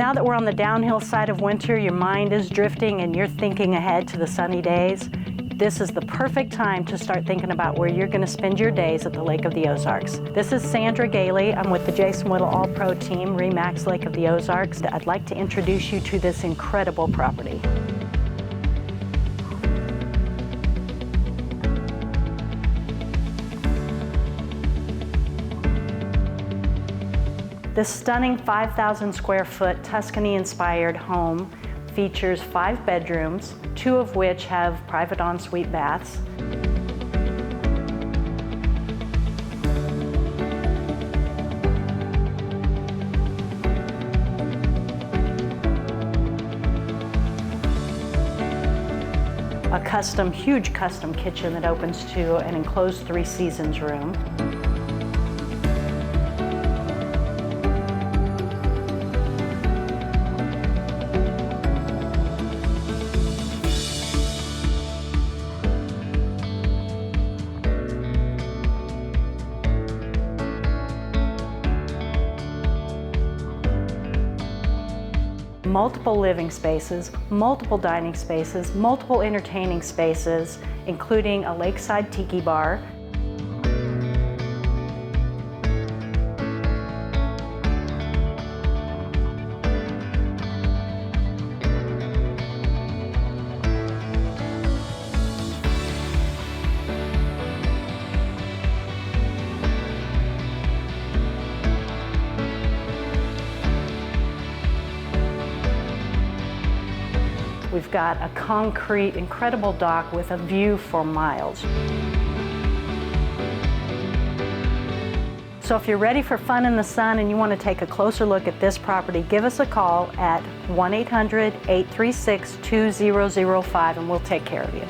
Now that we're on the downhill side of winter, your mind is drifting and you're thinking ahead to the sunny days. This is the perfect time to start thinking about where you're going to spend your days at the Lake of the Ozarks. This is Sandra Gailey. I'm with the Jason Whittle All-Pro team, RE/MAX Lake of the Ozarks. I'd like to introduce you to this incredible property. This stunning 5,000 square foot Tuscany-inspired home features 5 bedrooms, 2 of which have private ensuite baths. A huge custom kitchen that opens to an enclosed 3 seasons room. Multiple living spaces, multiple dining spaces, multiple entertaining spaces, including a lakeside Tiki Bar. We've got a concrete, incredible dock with a view for miles. So if you're ready for fun in the sun and you want to take a closer look at this property, give us a call at 1-800-836-2005 and we'll take care of you.